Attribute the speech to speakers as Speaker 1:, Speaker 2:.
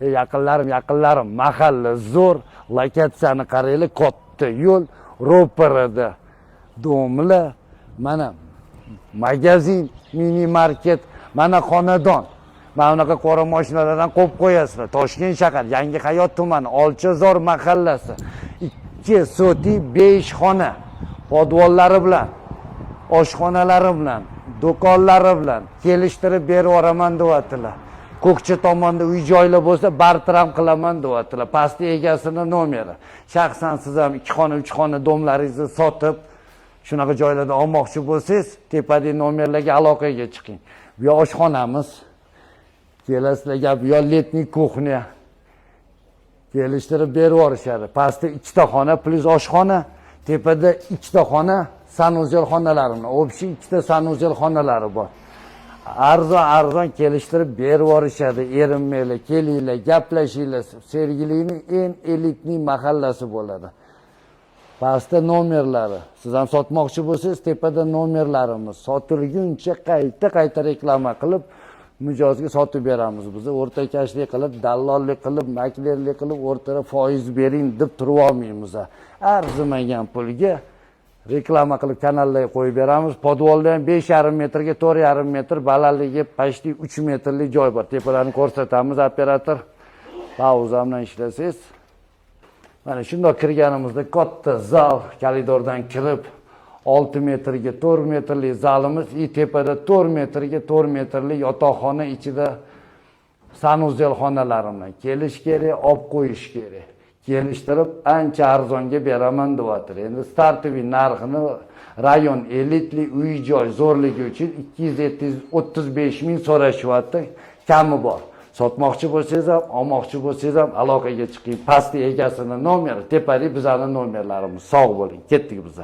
Speaker 1: Yaqinlarim, mahalla zo'r, lokatsiyani qaranglar, katta yo'l, ro'parada domla, mana magazin, mini market, mana xonadon. Mana bunaqa qora mashinalardan qo'yib qo'yasizlar. Toshkent shahar, Yangi Hayot tumani, Olchazor mahallasi. 2 soti 5 xona, podvollari bilan, oshxonalari bilan, do'konlari bilan kelishtirib berib yuboraman deyaptilar. Ko'kcha tomonda uy-joylar bo'lsa, bartaraf qilaman deyaptilar. Pastda egasini nomeri. Shaxsan siz ham 2 xona, 3 xona domlaringizni sotib, shunaqa joylarda olmoqchi bo'lsangiz, tepadagi nomerlarga aloqaga chiqing. Bu yoq oshxonamiz. Kelasizlarga bu yoq letniy kuxnya. Kelishtirib berib yuborishadi. Pastda 2 ta xona plus oshxona, tepada 2 ta xona sanuzel xonalari bor. Общий 2 ta sanuzel xonalari bor. Arzon kelishtirib berib yuborishadi. Erinmanglar, kelinglar, gaplashinglar. Sergelining eng elitniy mahallasi bo'ladi. Pastda nomerlari. Siz ham sotmoqchi bo'lsangiz, tepada nomerlarimiz. Sotilguncha qayta reklama qilib, mijozga sotib beramiz. Biz o'rtakashlik qilib, dallollik qilib, maklerlik qilib, o'rtada foiz bering deb turib olmaymiz. Arzimagan pulga reklama qilib kanallarga qo'yib beramiz. Podvolda ham 5,5 metrga 4,5 metr, balandligi почти 3 metrlik joy bor. Tepalarni ko'rsatamiz operator. Pauza bilan ishlasangiz. Mana shunday kirganimizda katta zal, koridordan kirib 6 metrga 4 metrlik zalimiz, tepada 4 metrga 4 metrlik yotoqxona, ichida sanuzel xonalarini kelish kerak, olib qo'yish kerak. Kelishtirib ancha arzonga beraman deyapti. Endi startoviy narxini rayon elitli uy-joy zo'rligi uchun 235 ming so'rashyapti, kami bor. Sotmoqchi bo'lsangiz ham, olmoqchi bo'lsangiz ham aloqaga chiqing. Pastda egasini nomeri, tepada bizning nomerlarimiz. Sog' bo'ling, ketdik biz.